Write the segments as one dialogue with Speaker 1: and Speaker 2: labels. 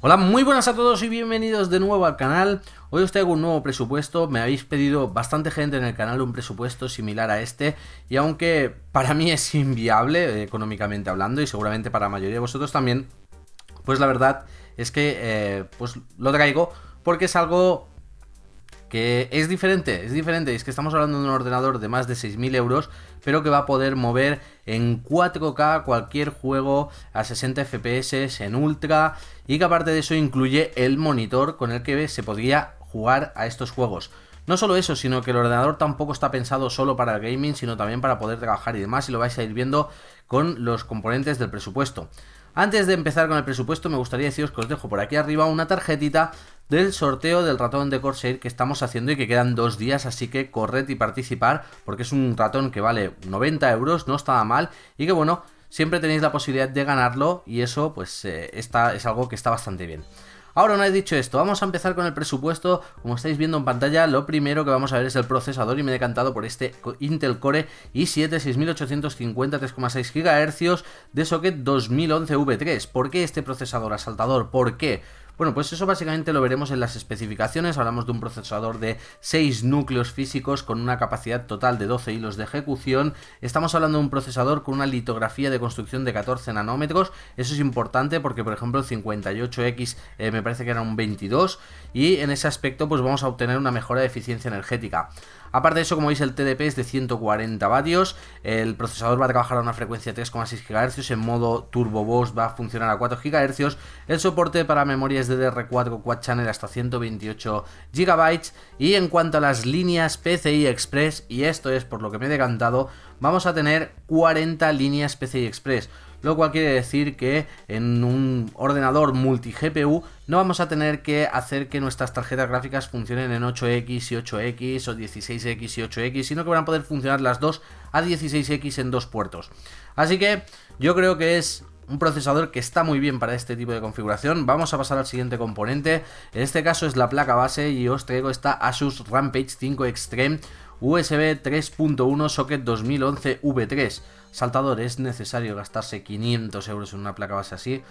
Speaker 1: Hola, muy buenas a todos y bienvenidos de nuevo al canal. Hoy os traigo un nuevo presupuesto. Me habéis pedido bastante gente en el canal un presupuesto similar a este, y aunque para mí es inviable económicamente hablando, y seguramente para la mayoría de vosotros también, pues la verdad es que pues lo traigo porque es algo que es diferente, y es que estamos hablando de un ordenador de más de 6.000 euros, pero que va a poder mover en 4K cualquier juego a 60 FPS en ultra, y que aparte de eso incluye el monitor con el que se podría jugar a estos juegos. No solo eso, sino que el ordenador tampoco está pensado solo para el gaming, sino también para poder trabajar y demás, y lo vais a ir viendo con los componentes del presupuesto. Antes de empezar con el presupuesto, me gustaría deciros que os dejo por aquí arriba una tarjetita del sorteo del ratón de Corsair que estamos haciendo y que quedan 2 días, así que corred y participar, porque es un ratón que vale 90 euros, no está mal, y que bueno, siempre tenéis la posibilidad de ganarlo, y eso pues es algo que está bastante bien. Ahora, una vez dicho esto, vamos a empezar con el presupuesto. Como estáis viendo en pantalla, lo primero que vamos a ver es el procesador, y me he decantado por este Intel Core i7 6850 3,6 GHz de socket 2011 V3. ¿Por qué este procesador asaltador? ¿Por qué? Bueno, pues eso básicamente lo veremos en las especificaciones. Hablamos de un procesador de 6 núcleos físicos con una capacidad total de 12 hilos de ejecución. Estamos hablando de un procesador con una litografía de construcción de 14 nanómetros. Eso es importante porque, por ejemplo, el 58X me parece que era un 22, y en ese aspecto pues vamos a obtener una mejora de eficiencia energética. Aparte de eso, como veis, el TDP es de 140 vatios, el procesador va a trabajar a una frecuencia de 3,6 GHz, en modo Turbo Boost va a funcionar a 4 GHz, el soporte para memorias DDR4 Quad Channel hasta 128 GB, y en cuanto a las líneas PCI Express, y esto es por lo que me he decantado, vamos a tener 40 líneas PCI Express, lo cual quiere decir que en un ordenador multi-GPU no vamos a tener que hacer que nuestras tarjetas gráficas funcionen en 8X y 8X o 16X y 8X, sino que van a poder funcionar las dos a 16X en dos puertos. Así que yo creo que es un procesador que está muy bien para este tipo de configuración. Vamos a pasar al siguiente componente. En este caso es la placa base, y os traigo esta Asus Rampage 5 Extreme USB 3.1 socket 2011 V3. Saltador, ¿es necesario gastarse 500 euros en una placa base así?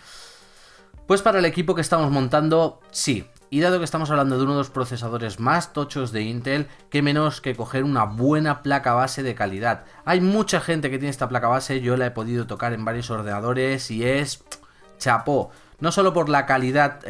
Speaker 1: Pues para el equipo que estamos montando, sí. Y dado que estamos hablando de uno de los procesadores más tochos de Intel, qué menos que coger una buena placa base de calidad. Hay mucha gente que tiene esta placa base, yo la he podido tocar en varios ordenadores y es chapó. No solo por la calidad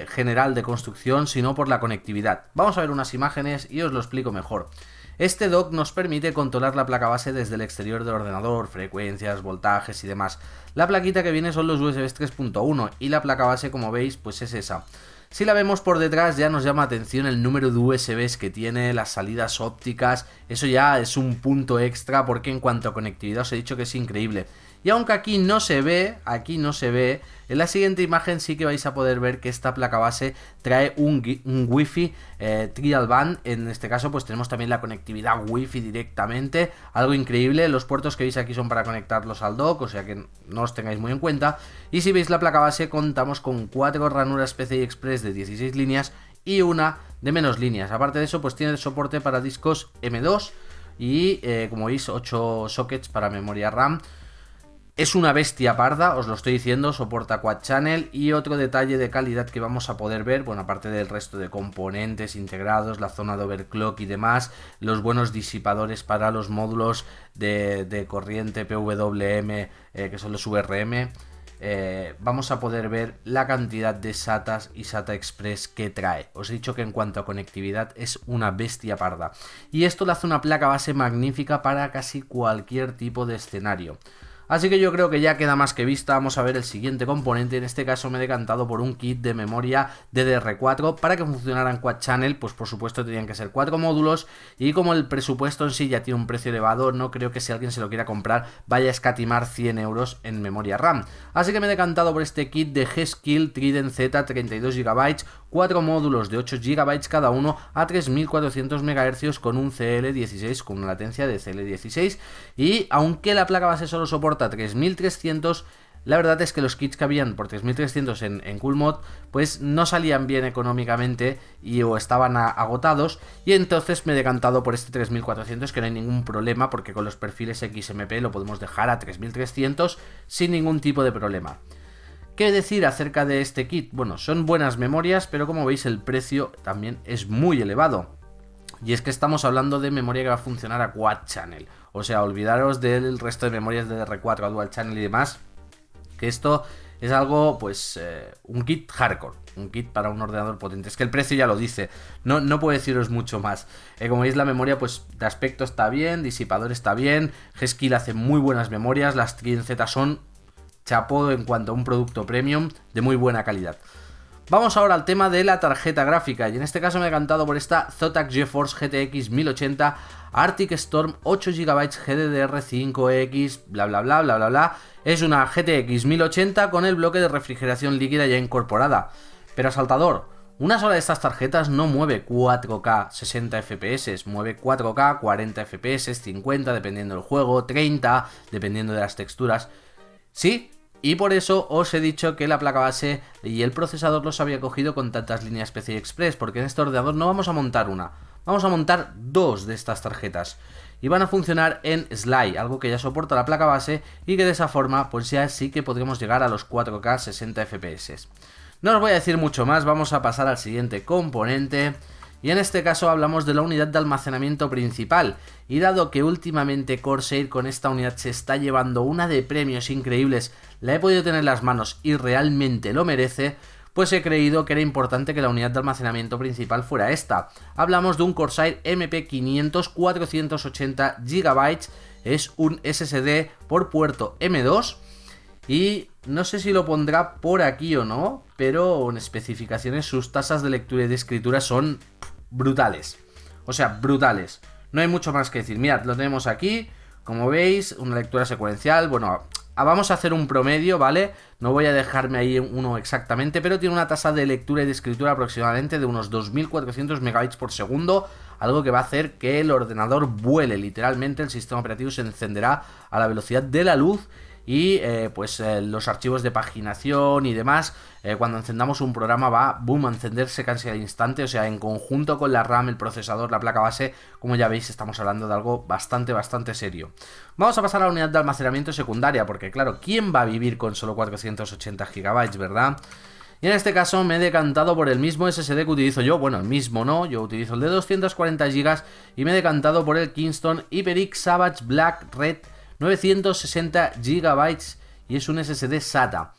Speaker 1: general de construcción, sino por la conectividad. Vamos a ver unas imágenes y os lo explico mejor. Este dock nos permite controlar la placa base desde el exterior del ordenador, frecuencias, voltajes y demás. La plaquita que viene son los USB 3.1 y la placa base, como veis, pues es esa. Si la vemos por detrás ya nos llama atención el número de USBs que tiene, las salidas ópticas, eso ya es un punto extra porque en cuanto a conectividad os he dicho que es increíble. Y aunque aquí no se ve, en la siguiente imagen sí que vais a poder ver que esta placa base trae un Wi-Fi Trial Band. En este caso pues tenemos también la conectividad Wi-Fi directamente, algo increíble. Los puertos que veis aquí son para conectarlos al dock, o sea que no os tengáis muy en cuenta. Y si veis la placa base, contamos con 4 ranuras PCI Express de 16 líneas y una de menos líneas. Aparte de eso pues tiene soporte para discos M2 y como veis 8 sockets para memoria RAM. Es una bestia parda, os lo estoy diciendo, soporta Quad Channel. Y otro detalle de calidad que vamos a poder ver, bueno, aparte del resto de componentes integrados, la zona de overclock y demás, los buenos disipadores para los módulos de corriente PWM, que son los VRM, vamos a poder ver la cantidad de SATAs y SATA Express que trae. Os he dicho que en cuanto a conectividad es una bestia parda. Y esto le hace una placa base magnífica para casi cualquier tipo de escenario. Así que yo creo que ya queda más que vista. Vamos a ver el siguiente componente. En este caso me he decantado por un kit de memoria DDR4. Para que funcionara en Quad Channel, pues por supuesto tenían que ser 4 módulos. Y como el presupuesto en sí ya tiene un precio elevado, no creo que si alguien se lo quiera comprar vaya a escatimar 100 euros en memoria RAM. Así que me he decantado por este kit de G-Skill Trident Z 32 GB, 4 módulos de 8 GB cada uno a 3400 MHz con un CL16, con una latencia de CL16. Y aunque la placa base solo soporta 3300, la verdad es que los kits que habían por 3300 en Coolmod pues no salían bien económicamente o estaban agotados, y entonces me he decantado por este 3400, que no hay ningún problema porque con los perfiles XMP lo podemos dejar a 3300 sin ningún tipo de problema. ¿Qué decir acerca de este kit? Bueno, son buenas memorias, pero como veis el precio también es muy elevado. Y es que estamos hablando de memoria que va a funcionar a Quad Channel. O sea, olvidaros del resto de memorias de DDR4 a Dual Channel y demás. Que esto es algo, pues, un kit hardcore. Un kit para un ordenador potente. Es que el precio ya lo dice. No puedo deciros mucho más. Como veis, la memoria, pues, de aspecto está bien. Disipador está bien. G-Skill hace muy buenas memorias. Las TriNZ son chapó en cuanto a un producto premium de muy buena calidad. Vamos ahora al tema de la tarjeta gráfica, y en este caso me he decantado por esta Zotac GeForce GTX 1080 Arctic Storm 8 GB GDDR5X, bla bla bla bla bla bla. Es una GTX 1080 con el bloque de refrigeración líquida ya incorporada. Pero asaltador, una sola de estas tarjetas no mueve 4K 60 FPS, mueve 4K 40 FPS, 50 dependiendo del juego, 30 dependiendo de las texturas. Sí. Y por eso os he dicho que la placa base y el procesador los había cogido con tantas líneas PCI Express, porque en este ordenador no vamos a montar una, vamos a montar dos de estas tarjetas. Y van a funcionar en SLI, algo que ya soporta la placa base y que de esa forma pues ya sí que podremos llegar a los 4K 60 FPS. No os voy a decir mucho más, vamos a pasar al siguiente componente. Y en este caso hablamos de la unidad de almacenamiento principal, y dado que últimamente Corsair con esta unidad se está llevando una de premios increíbles, la he podido tener en las manos y realmente lo merece, pues he creído que era importante que la unidad de almacenamiento principal fuera esta. Hablamos de un Corsair MP500 480 GB, es un SSD por puerto M2, y no sé si lo pondrá por aquí o no, pero en especificaciones sus tasas de lectura y de escritura son brutales. O sea, brutales. No hay mucho más que decir. Mirad, lo tenemos aquí. Como veis, una lectura secuencial. Bueno, vamos a hacer un promedio, ¿vale? No voy a dejarme ahí uno exactamente, pero tiene una tasa de lectura y de escritura aproximadamente de unos 2400 megabytes por segundo. Algo que va a hacer que el ordenador vuele. Literalmente el sistema operativo se encenderá a la velocidad de la luz. Y los archivos de paginación y demás, cuando encendamos un programa va, boom, a encenderse casi al instante. O sea, en conjunto con la RAM, el procesador, la placa base, como ya veis, estamos hablando de algo bastante serio. Vamos a pasar a la unidad de almacenamiento secundaria, porque claro, ¿quién va a vivir con solo 480 GB, verdad? Y en este caso me he decantado por el mismo SSD que utilizo yo. Bueno, el mismo no, yo utilizo el de 240 GB y me he decantado por el Kingston HyperX Savage Black Red 960 GB y es un SSD SATA.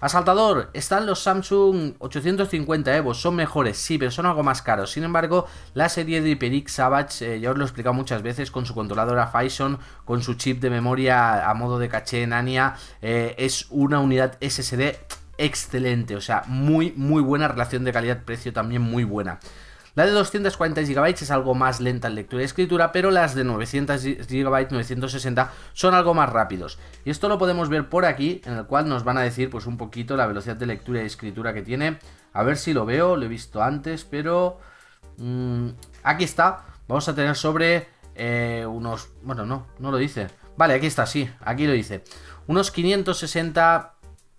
Speaker 1: Asaltador, están los Samsung 850 Evo, son mejores, sí, pero son algo más caros. Sin embargo, la serie de HyperX Savage, ya os lo he explicado muchas veces, con su controladora Phison, con su chip de memoria a modo de caché Nania, es una unidad SSD excelente, o sea, muy buena relación de calidad-precio, también muy buena. La de 240 GB es algo más lenta en lectura y escritura, pero las de 900 GB, 960 son algo más rápidos. Y esto lo podemos ver por aquí, en el cual nos van a decir pues un poquito la velocidad de lectura y escritura que tiene. A ver si lo veo, lo he visto antes, pero aquí está. Vamos a tener sobre unos... Bueno, no lo dice. Vale, aquí está, sí, aquí lo dice. Unos 560...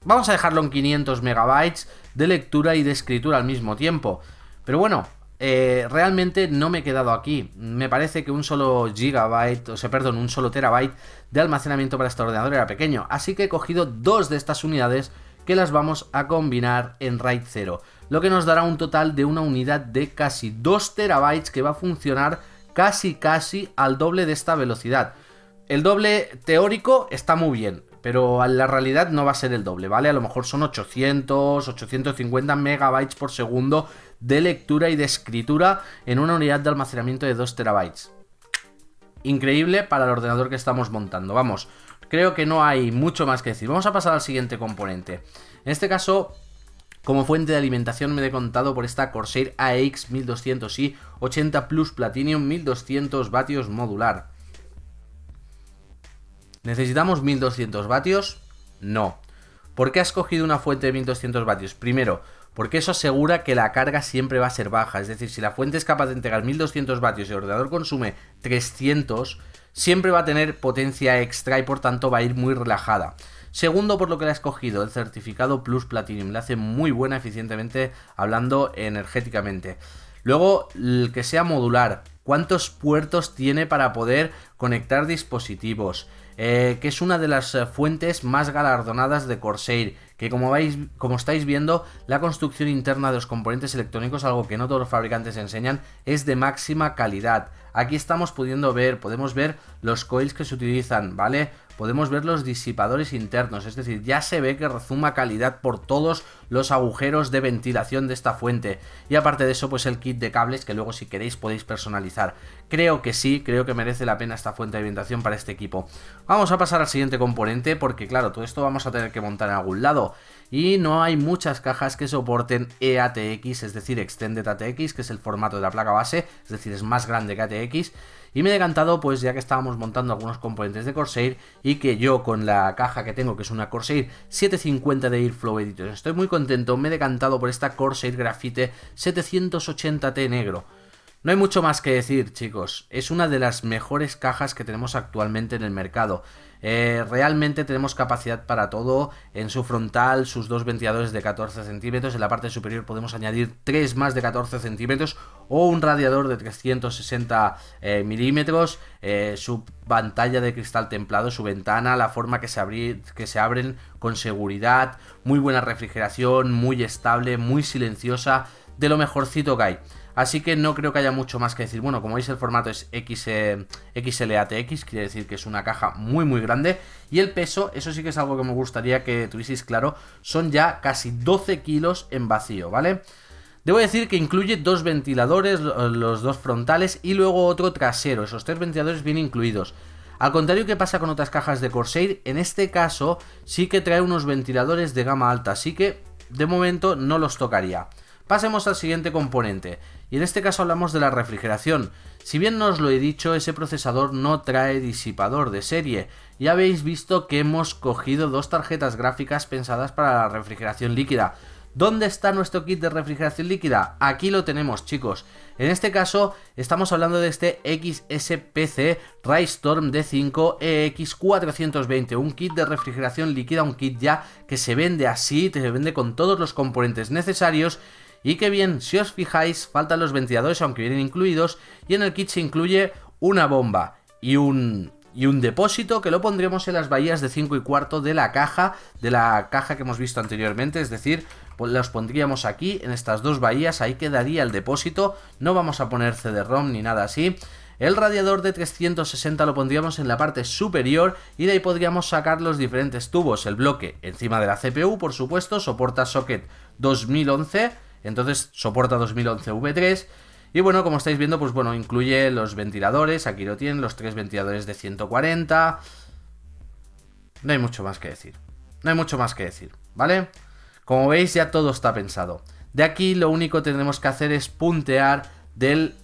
Speaker 1: Vamos a dejarlo en 500 megabytes de lectura y de escritura al mismo tiempo. Pero bueno... realmente no me he quedado aquí. Me parece que un solo gigabyte, un solo terabyte de almacenamiento para este ordenador era pequeño, así que he cogido dos de estas unidades que las vamos a combinar en RAID 0, lo que nos dará un total de una unidad de casi 2 terabytes que va a funcionar casi al doble de esta velocidad. El doble teórico está muy bien, pero en la realidad no va a ser el doble, ¿vale? A lo mejor son 850 megabytes por segundo de lectura y de escritura en una unidad de almacenamiento de 2 terabytes. Increíble para el ordenador que estamos montando. Vamos, creo que no hay mucho más que decir. Vamos a pasar al siguiente componente. En este caso, como fuente de alimentación me he decantado por esta Corsair AX 1200i 80 Plus Platinum 1200 vatios modular. ¿Necesitamos 1200 vatios? No. ¿Por qué has cogido una fuente de 1200 vatios? Primero, porque eso asegura que la carga siempre va a ser baja. Es decir, si la fuente es capaz de entregar 1200 vatios y el ordenador consume 300, siempre va a tener potencia extra y por tanto va a ir muy relajada. Segundo, por lo que le has cogido, el certificado Plus Platinum. Le hace muy buena eficientemente hablando energéticamente. Luego, el que sea modular. ¿Cuántos puertos tiene para poder conectar dispositivos? Que es una de las fuentes más galardonadas de Corsair, que como estáis viendo, la construcción interna de los componentes electrónicos, algo que no todos los fabricantes enseñan, es de máxima calidad. Aquí estamos podemos ver los coils que se utilizan, ¿vale? Podemos ver los disipadores internos, es decir, ya se ve que rezuma calidad por todos los agujeros de ventilación de esta fuente. Y aparte de eso, pues el kit de cables que luego si queréis podéis personalizar. Creo que sí, creo que merece la pena esta fuente de alimentación para este equipo. Vamos a pasar al siguiente componente porque claro, todo esto vamos a tener que montar en algún lado. Y no hay muchas cajas que soporten eATX, es decir, Extended ATX, que es el formato de la placa base, es decir, es más grande que ATX. Y me he decantado, pues ya que estábamos montando algunos componentes de Corsair y que yo con la caja que tengo, que es una Corsair 750 de Airflow Edition, estoy muy contento, me he decantado por esta Corsair Graphite 780T negro. No hay mucho más que decir, chicos, es una de las mejores cajas que tenemos actualmente en el mercado. Realmente tenemos capacidad para todo. En su frontal, sus dos ventiladores de 14 centímetros, en la parte superior podemos añadir 3 más de 14 centímetros o un radiador de 360 milímetros, su pantalla de cristal templado, su ventana, la forma que se abren con seguridad, muy buena refrigeración, muy estable, muy silenciosa, de lo mejorcito que hay. Así que no creo que haya mucho más que decir. Bueno, como veis el formato es XLATX, quiere decir que es una caja muy grande. Y el peso, eso sí que es algo que me gustaría que tuvieseis claro, son ya casi 12 kilos en vacío, ¿vale? Debo decir que incluye dos ventiladores, los dos frontales y luego otro trasero, esos 3 ventiladores bien incluidos. Al contrario que pasa con otras cajas de Corsair, en este caso sí que trae unos ventiladores de gama alta, así que de momento no los tocaría. Pasemos al siguiente componente, y en este caso hablamos de la refrigeración. Si bien no os lo he dicho, ese procesador no trae disipador de serie. Ya habéis visto que hemos cogido dos tarjetas gráficas pensadas para la refrigeración líquida. ¿Dónde está nuestro kit de refrigeración líquida? Aquí lo tenemos, chicos. En este caso estamos hablando de este XSPC Raystorm D5 EX420, un kit de refrigeración líquida, un kit ya que se vende así, se vende con todos los componentes necesarios. Y que bien, si os fijáis, faltan los ventiladores aunque vienen incluidos, y en el kit se incluye una bomba y un depósito que lo pondremos en las bahías de 5 1/4 de la caja que hemos visto anteriormente, es decir, pues los pondríamos aquí en estas dos bahías, ahí quedaría el depósito, no vamos a poner CD-ROM ni nada así. El radiador de 360 lo pondríamos en la parte superior y de ahí podríamos sacar los diferentes tubos. El bloque encima de la CPU, por supuesto, soporta socket 2011, entonces soporta 2011 V3. Y bueno, como estáis viendo, pues bueno, incluye los ventiladores, aquí lo tienen, los 3 ventiladores de 140. No hay mucho más que decir, no hay mucho más que decir, ¿vale? Como veis ya todo está pensado. De aquí lo único que tendremos que hacer es puntear del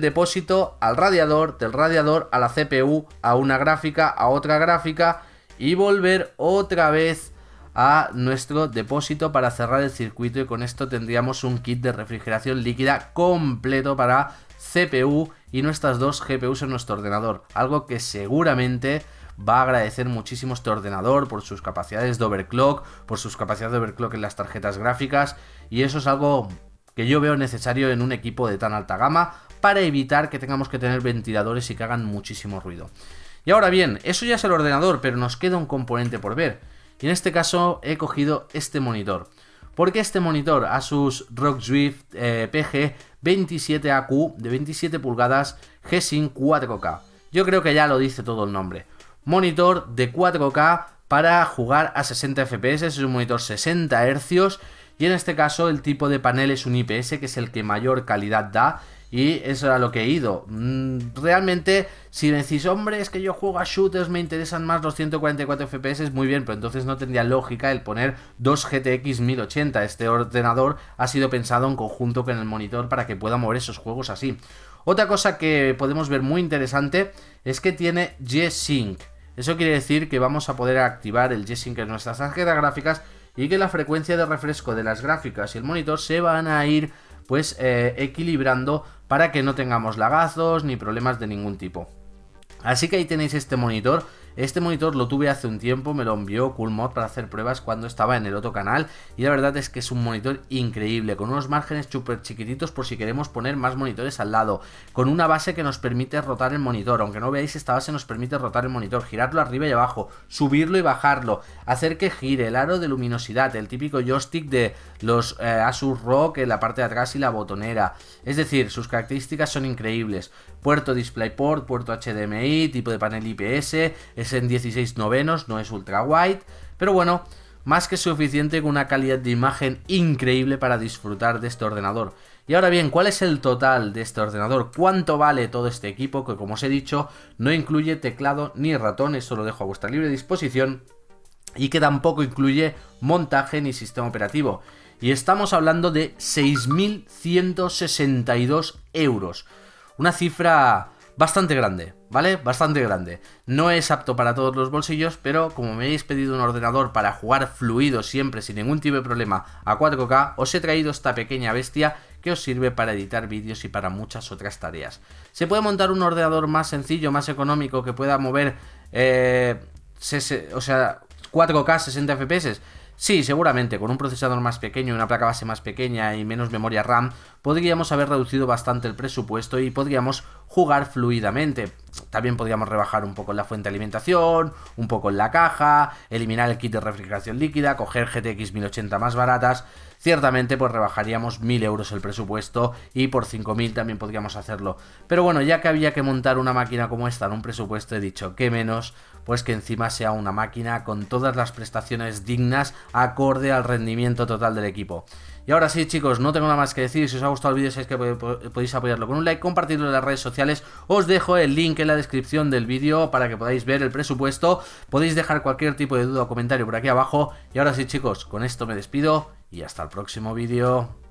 Speaker 1: depósito al radiador, del radiador a la CPU, a una gráfica, a otra gráfica y volver otra vez a nuestro depósito para cerrar el circuito, y con esto tendríamos un kit de refrigeración líquida completo para CPU y nuestras dos GPUs en nuestro ordenador, algo que seguramente va a agradecer muchísimo este ordenador por sus capacidades de overclock, por sus capacidades de overclock en las tarjetas gráficas, y eso es algo que yo veo necesario en un equipo de tan alta gama para evitar que tengamos que tener ventiladores y que hagan muchísimo ruido. Y ahora bien, eso ya es el ordenador, pero nos queda un componente por ver. Y en este caso he cogido este monitor. Porque este monitor Asus ROG Zwift PG 27AQ de 27 pulgadas G-Sync 4K. Yo creo que ya lo dice todo el nombre. Monitor de 4K para jugar a 60 FPS, es un monitor 60 Hz. Y en este caso el tipo de panel es un IPS, que es el que mayor calidad da. Y eso era lo que he ido. Realmente, si decís, hombre, es que yo juego a shooters, me interesan más los 144 FPS, muy bien, pero entonces no tendría lógica el poner dos GTX 1080. Este ordenador ha sido pensado en conjunto con el monitor para que pueda mover esos juegos así. Otra cosa que podemos ver muy interesante es que tiene G-Sync. Eso quiere decir que vamos a poder activar el G-Sync en nuestras tarjetas gráficas y que la frecuencia de refresco de las gráficas y el monitor se van a ir pues equilibrando para que no tengamos lagazos ni problemas de ningún tipo. Así que ahí tenéis este monitor, Este monitor lo tuve hace un tiempo, me lo envió Coolmod para hacer pruebas cuando estaba en el otro canal y la verdad es que es un monitor increíble, con unos márgenes súper chiquititos por si queremos poner más monitores al lado, con una base que nos permite rotar el monitor, aunque no veáis, esta base nos permite rotar el monitor, girarlo arriba y abajo, subirlo y bajarlo, hacer que gire, el aro de luminosidad, el típico joystick de los Asus ROG en la parte de atrás y la botonera. Es decir, sus características son increíbles. Puerto DisplayPort, puerto HDMI, tipo de panel IPS, es en 16 novenos, no es ultra wide, pero bueno, más que suficiente, con una calidad de imagen increíble para disfrutar de este ordenador. Y ahora bien, ¿cuál es el total de este ordenador? ¿Cuánto vale todo este equipo? Que como os he dicho, no incluye teclado ni ratón, eso lo dejo a vuestra libre disposición, y que tampoco incluye montaje ni sistema operativo. Y estamos hablando de 6.162 euros. Una cifra bastante grande, ¿vale? Bastante grande. No es apto para todos los bolsillos, pero como me habéis pedido un ordenador para jugar fluido siempre, sin ningún tipo de problema, a 4K, os he traído esta pequeña bestia que os sirve para editar vídeos y para muchas otras tareas. ¿Se puede montar un ordenador más sencillo, más económico, que pueda mover 4K 60 FPS? Sí, seguramente, con un procesador más pequeño, una placa base más pequeña y menos memoria RAM, podríamos haber reducido bastante el presupuesto y podríamos jugar fluidamente. También podríamos rebajar un poco en la fuente de alimentación, un poco en la caja, eliminar el kit de refrigeración líquida, coger GTX 1080 más baratas. Ciertamente pues rebajaríamos 1.000 euros el presupuesto y por 5.000 también podríamos hacerlo. Pero bueno, ya que había que montar una máquina como esta en un presupuesto, he dicho que menos, pues que encima sea una máquina con todas las prestaciones dignas acorde al rendimiento total del equipo. Y ahora sí, chicos, no tengo nada más que decir. Si os ha gustado el vídeo, sabéis que podéis apoyarlo con un like, compartirlo en las redes sociales. Os dejo el link en la descripción del vídeo para que podáis ver el presupuesto. Podéis dejar cualquier tipo de duda o comentario por aquí abajo. Y ahora sí, chicos, con esto me despido y hasta el próximo vídeo.